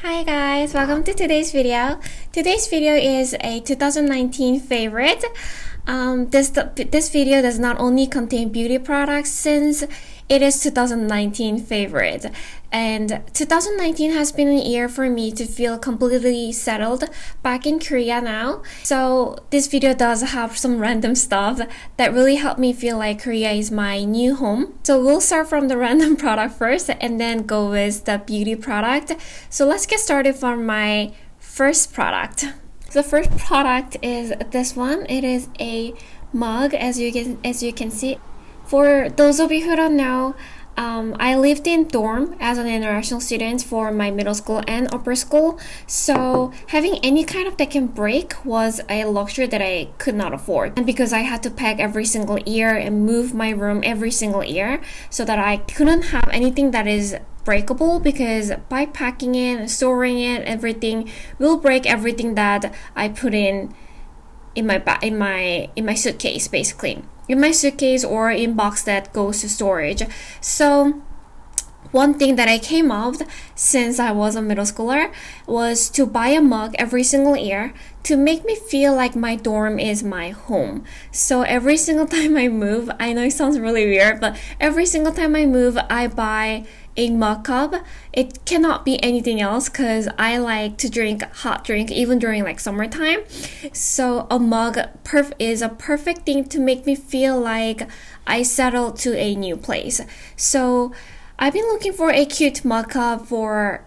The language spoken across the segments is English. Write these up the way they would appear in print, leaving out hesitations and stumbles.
Hi guys, welcome to today's video. Today's video is a 2019 favorite. This video does not only contain beauty products since it is 2019 favorite, and 2019 has been a year for me to feel completely settled back in Korea now. So this video does have some random stuff that really helped me feel like Korea is my new home. So we'll start from the random product first and then go with the beauty product. So let's get started from my first product. The first product is this one. It is a mug, as you can see. For those of you who don't know, I lived in dorm as an international student for my middle school and upper school. So having any kind of that can break was a luxury that I could not afford. And because I had to pack every single year and move my room every single year, so that I couldn't have anything that is breakable, because by packing it, storing it, everything will break everything that I put in my suitcase, basically. In my suitcase or in box that goes to storage. So one thing that I came up with since I was a middle schooler was to buy a mug every single year to make me feel like my dorm is my home. So every single time I move, I know it sounds really weird, but every single time I move, I buy a mug cup. It cannot be anything else because I like to drink hot drink even during like summertime. So a mug is a perfect thing to make me feel like I settled to a new place. So I've been looking for a cute mug cup for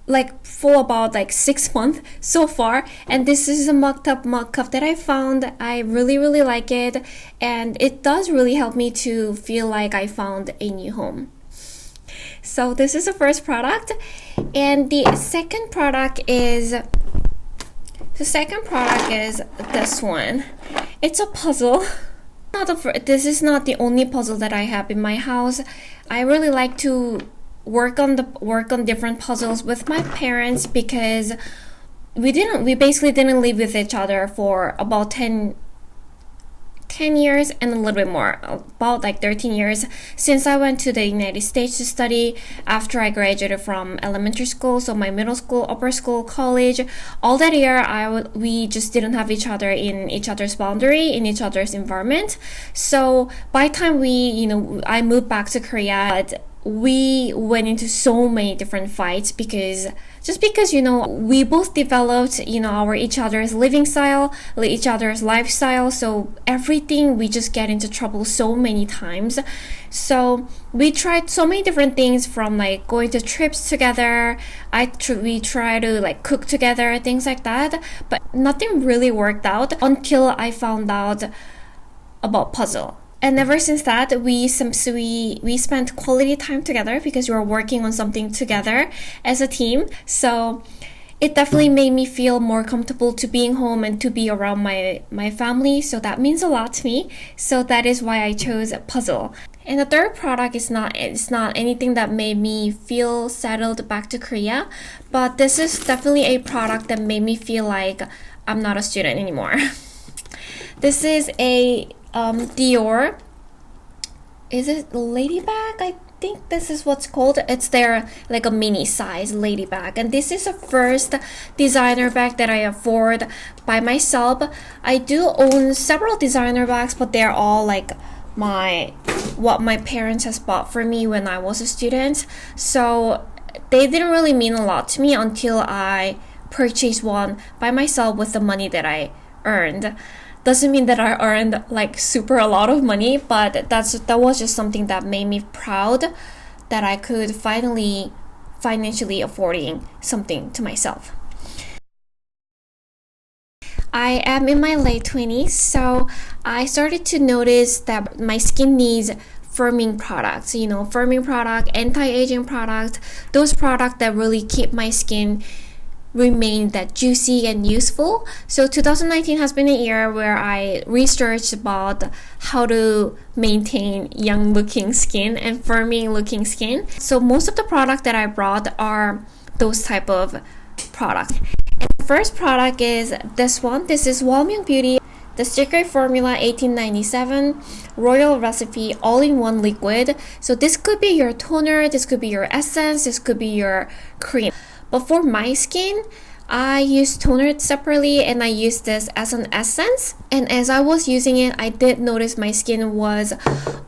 about 6 months so far, and this is a mug cup that I found. I really like it, and it does really help me to feel like I found a new home. So this is the first product, and the second product is this one. It's a puzzle. This is not the only puzzle that I have in my house. I really like to work on different puzzles with my parents, because we basically didn't live with each other for about 10 years and a little bit more, about 13 years, since I went to the United States to study after I graduated from elementary school. So my middle school, upper school, college, all that year we just didn't have each other in each other's boundary, in each other's environment. So by the time I moved back to Korea, but we went into so many different fights because we both developed each other's living style, each other's lifestyle. So everything, we just get into trouble so many times. So we tried so many different things, from going to trips together. We try to cook together, things like that, but nothing really worked out until I found out about puzzle. And ever since that, we spent quality time together because we were working on something together as a team. So it definitely made me feel more comfortable to being home and to be around my family. So that means a lot to me. So that is why I chose a puzzle. And the third product is not anything that made me feel settled back to Korea, but this is definitely a product that made me feel like I'm not a student anymore. This is a Dior. Is it lady bag? I think this is what's called. It's their a mini size lady bag, and this is the first designer bag that I afford by myself. I do own several designer bags, but they're all what my parents has bought for me when I was a student. So they didn't really mean a lot to me until I purchased one by myself with the money that I earned. Doesn't mean that I earned super a lot of money, but that was just something that made me proud that I could finally financially affording something to myself. I am in my late 20s, so I started to notice that my skin needs firming products, firming product, anti-aging product, those products that really keep my skin remain that juicy and useful. So 2019 has been a year where I researched about how to maintain young looking skin and firming looking skin. So most of the products that I brought are those type of products. And the first product is this one. This is Walmyung Beauty, the Secret Formula 1897 Royal Recipe all-in-one liquid. So this could be your toner, this could be your essence, this could be your cream. But for my skin, I use toner separately, and I use this as an essence. And as I was using it, I did notice my skin was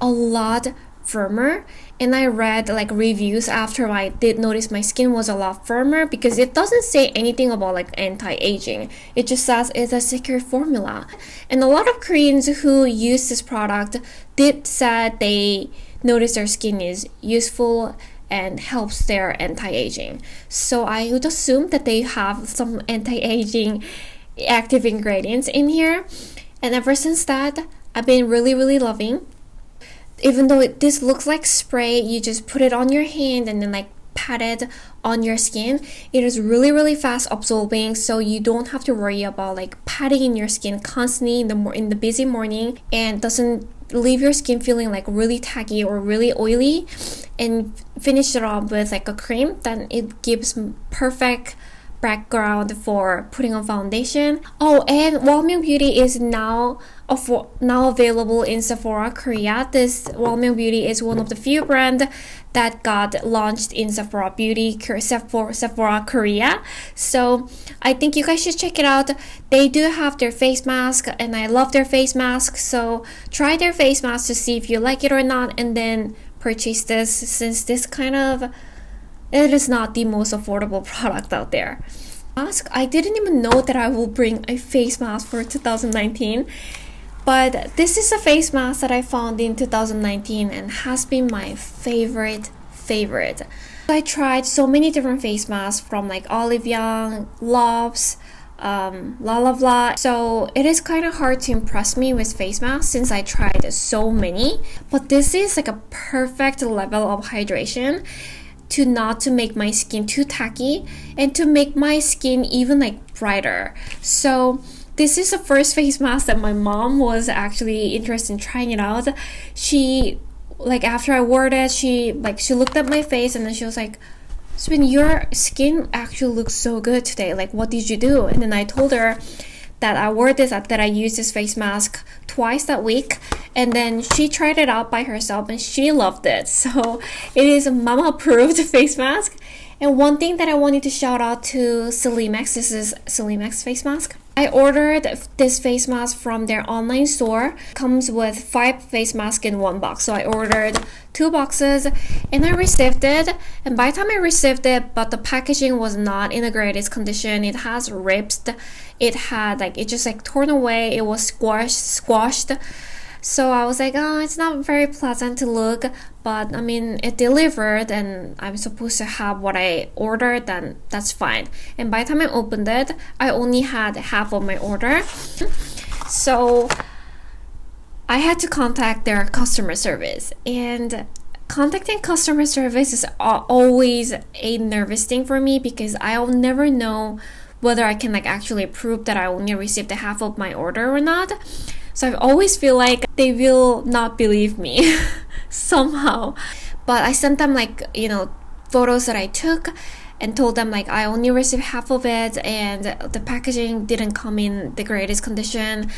a lot firmer, and I read like reviews after I did notice my skin was a lot firmer, because it doesn't say anything about like anti-aging. It just says it's a secure formula. And a lot of Koreans who use this product did say they notice their skin is useful and helps their anti-aging. So I would assume that they have some anti-aging active ingredients in here. And ever since that, I've been really loving. Even though this looks like spray, you just put it on your hand and then like pat it on your skin. It is really fast absorbing, so you don't have to worry about like patting in your skin constantly in the busy morning, and doesn't leave your skin feeling like really tacky or really oily. And finish it off with like a cream, then it gives perfect background for putting on foundation. Oh, and Walming Beauty is now available in Sephora Korea. This Walming Beauty is one of the few brands that got launched in Sephora Korea. So I think you guys should check it out. They do have their face mask, and I love their face mask. So try their face mask to see if you like it or not, and then purchase this, since this it is not the most affordable product out there. Mask, I didn't even know that I will bring a face mask for 2019, but this is a face mask that I found in 2019 and has been my favorite. I tried so many different face masks from like Olive Young, Loves, La. So it is kind of hard to impress me with face masks since I tried so many, but this is like a perfect level of hydration to not to make my skin too tacky, and to make my skin even like brighter. So this is the first face mask that my mom was actually interested in trying it out. She, like, after I wore it, she looked at my face and then she was like, "Swin, your skin actually looks so good today. Like, what did you do?" And then I told her that I wore this, that I used this face mask twice that week, and then she tried it out by herself and she loved it. So it is a mama approved face mask. And one thing that I wanted to shout out to Celimex, this is Celimex face mask. I ordered this face mask from their online store. Comes with 5 face masks in one box. So I ordered 2 boxes and I received it. And by the time I received it, but the packaging was not in the greatest condition. It has rips. It had it just torn away. It was squashed. So I was like, oh, it's not very pleasant to look, but I mean, it delivered and I'm supposed to have what I ordered, then that's fine. And by the time I opened it, I only had half of my order. So I had to contact their customer service, and contacting customer service is always a nervous thing for me, because I'll never know whether I can actually prove that I only received the half of my order or not. So I always feel like they will not believe me somehow. But I sent them photos that I took and told them I only received half of it and the packaging didn't come in the greatest condition.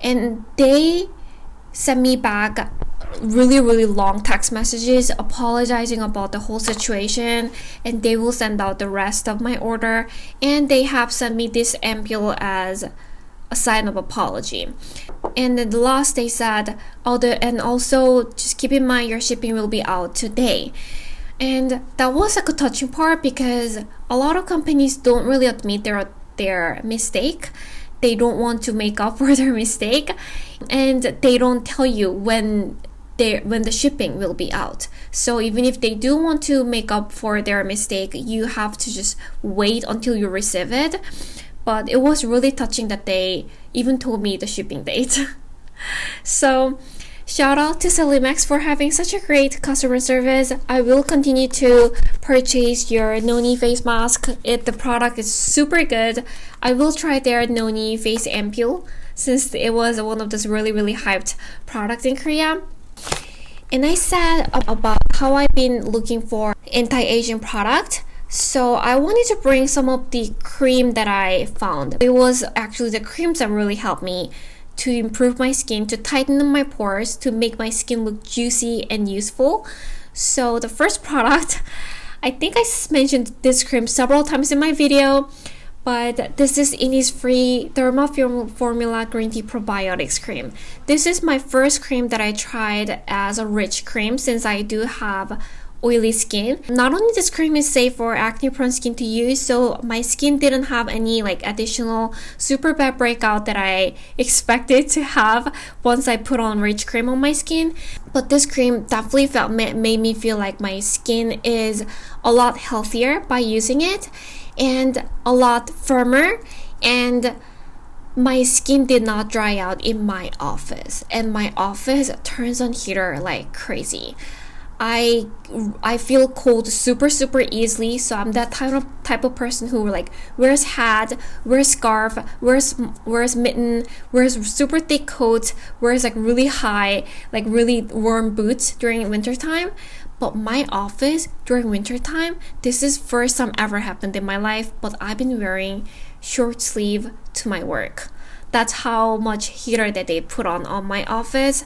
And they sent me back really long text messages apologizing about the whole situation, and they will send out the rest of my order, and they have sent me this ampule as a sign of apology. And then the last they said, and also just keep in mind your shipping will be out today. And that was a touching part, because a lot of companies don't really admit their mistake. They don't want to make up for their mistake, and they don't tell you when the shipping will be out. So even if they do want to make up for their mistake, you have to just wait until you receive it. But it was really touching that they even told me the shipping date. So shout out to Celimex for having such a great customer service. I will continue to purchase your Noni face mask. The product is super good. I will try their Noni face ampule, since it was one of those really hyped products in Korea. And I said about how I've been looking for anti-aging product. So I wanted to bring some of the cream that I found. It was actually the creams that really helped me to improve my skin, to tighten up my pores, to make my skin look juicy and useful. So the first product I think I mentioned this cream several times in my video, but this is Innisfree Derma Formula Green Tea Probiotics Cream. This is my first cream that I tried as a rich cream since I do have oily skin. Not only this cream is safe for acne prone skin to use, so my skin didn't have any like additional super bad breakout that I expected to have once I put on rich cream on my skin. But this cream definitely made me feel like my skin is a lot healthier by using it and a lot firmer, and my skin did not dry out in my office, and my office turns on heater like crazy. I feel cold super easily, so I'm that type of person who like wears hat, wears scarf, wears mitten, wears super thick coat, wears like really high, like really warm boots during winter time. But my office during winter time, this is first time ever happened in my life, but I've been wearing short sleeve to my work. That's how much heater that they put on my office.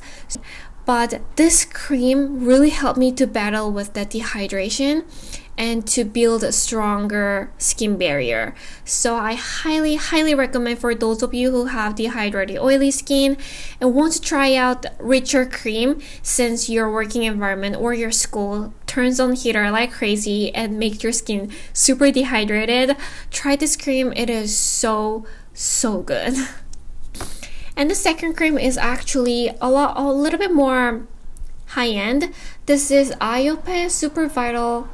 But this cream really helped me to battle with the dehydration and to build a stronger skin barrier. So I highly recommend for those of you who have dehydrated oily skin and want to try out richer cream, since your working environment or your school turns on heater like crazy and makes your skin super dehydrated. Try this cream. It is so good. And the second cream is actually a little bit more high-end. This is IOPE Super Vital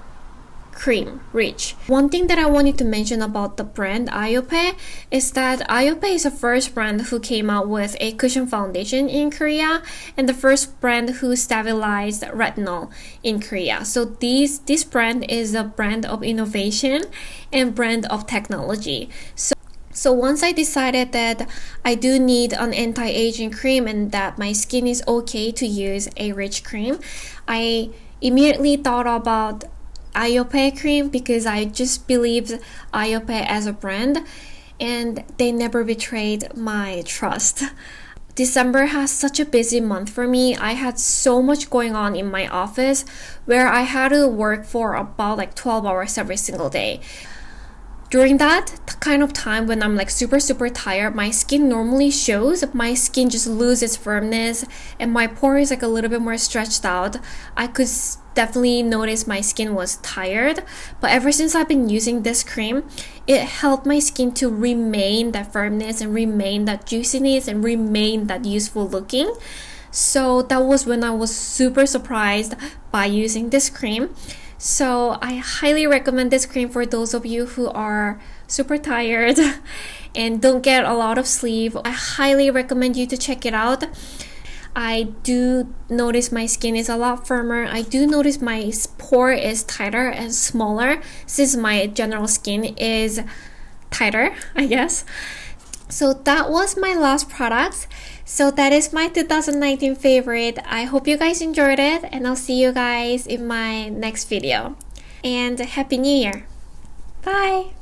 Cream Rich. One thing that I wanted to mention about the brand IOPE is that IOPE is the first brand who came out with a cushion foundation in Korea, and the first brand who stabilized retinol in Korea. So this brand is a brand of innovation and brand of technology. So once I decided that I do need an anti-aging cream and that my skin is okay to use a rich cream, I immediately thought about IOPE cream because I just believed IOPE as a brand, and they never betrayed my trust. December has such a busy month for me. I had so much going on in my office where I had to work for about like 12 hours every single day. During that kind of time when I'm like super tired, my skin normally shows. My skin just loses firmness and my pores like a little bit more stretched out. I could definitely notice my skin was tired. But ever since I've been using this cream, it helped my skin to remain that firmness and remain that juiciness and remain that youthful looking. So that was when I was super surprised by using this cream. So I highly recommend this cream for those of you who are super tired and don't get a lot of sleep. I highly recommend you to check it out. I do notice my skin is a lot firmer. I do notice my pore is tighter and smaller since my general skin is tighter, I guess. So that was my last product. So that is my 2019 favorite. I hope you guys enjoyed it, and I'll see you guys in my next video. And Happy New Year. Bye!